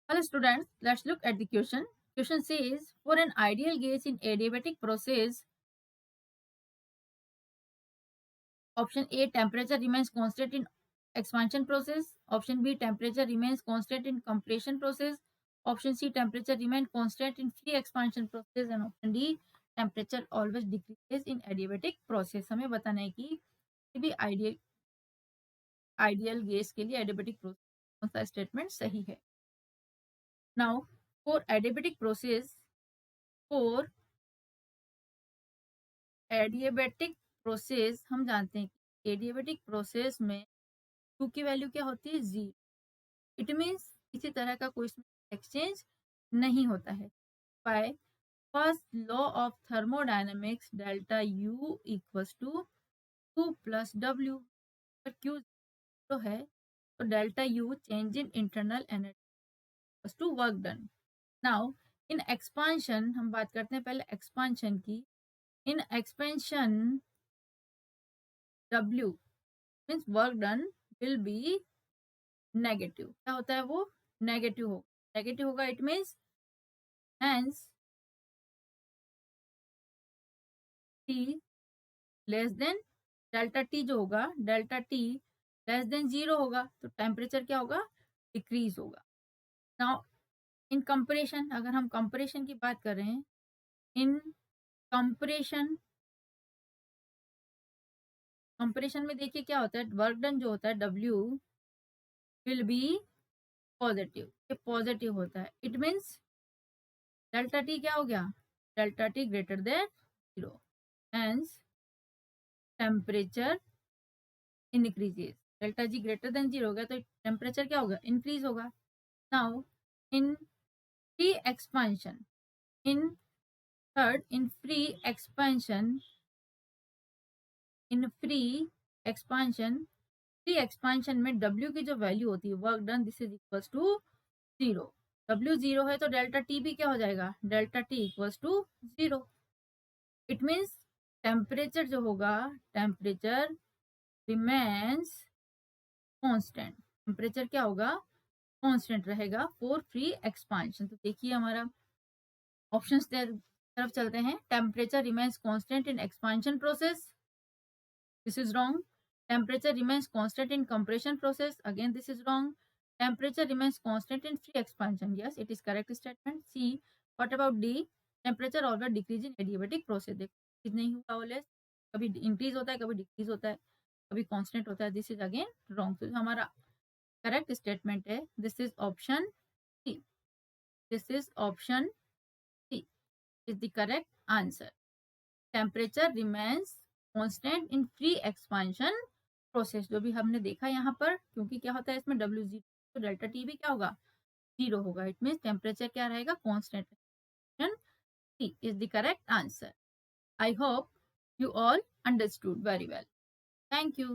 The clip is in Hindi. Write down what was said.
Hello students, let's look at the question. Question says, for an ideal gas in adiabatic process, option A, temperature remains constant in expansion process. Option B, temperature remains constant in compression process. Option C, temperature remains constant in free expansion process. And option D, temperature always decreases in adiabatic process. हमें बताना है कि भी आइडियल गैस के लिए adiabatic process कौन सा स्टेटमेंट सही है. Now for adiabatic process, for adiabatic process हम जानते हैं कि एडियाबेटिक प्रोसेस में Q की वैल्यू क्या होती है, 0. इट मीन्स किसी तरह का कोई एक्सचेंज नहीं होता है. By first law of thermodynamics delta U equals to Q plus W. पर Q तो है तो delta U change in internal energy to work done. Now in expansion हम बात करते हैं पहले एक्सपांशन की. In expansion W means work done will be negative. क्या होता है वो, नेगेटिव होगा. नेगेटिव होगा it means hence T less than delta T जो होगा, डेल्टा टी लेस देन 0 होगा तो टेम्परेचर क्या होगा, डिक्रीज होगा. नाउ इन कंपरेशन, अगर हम कंपरेशन की बात कर रहे हैं, इन कंपरेशन कंपरेशन में देखिए क्या होता है, वर्क डन जो होता है W विल बी पॉजिटिव. ये पॉजिटिव होता है. इट मीन्स डेल्टा टी क्या हो गया, delta T greater than 0. Hence temperature increases. Delta G greater than 0 हो गया तो टेम्परेचर क्या होगा, इंक्रीज होगा. Now in free expansion, in third in free expansion, in free expansion, free expansion में W की जो वैल्यू होती है, work done, this is equals to 0. W 0 है तो डेल्टा टी भी क्या हो जाएगा, delta T equals to 0. It means temperature जो होगा, टेम्परेचर रिमेन्स कांस्टेंट. टेम्परेचर क्या होगा, कांस्टेंट रहेगा फॉर फ्री एक्सपांशन. तो देखिए हमारा ऑप्शंस तरफ चलते हैं. Temperature remains constant in expansion process, this is wrong. Temperature remains constant in compression process, again this is wrong. Temperature remains constant in free expansion, yes it is correct statement. C, what about D, temperature always decrease in adiabatic process. देखो नहीं हुआ ऑलवेज, कभी इंक्रीज होता है कभी डिक्रीज होता है कभी कांस्टेंट होता है. This is again wrong. तो हमारा करेक्ट स्टेटमेंट है this is option C. This is option C is the correct answer. Temperature remains constant in free expansion process. जो भी हमने देखा यहाँ पर, क्योंकि क्या होता है इसमें W0 तो डेल्टा टी भी क्या होगा, 0 होगा. इट मीन्स टेम्परेचर क्या रहेगा, constant. C is the correct answer. I hope you all understood very well. Thank you.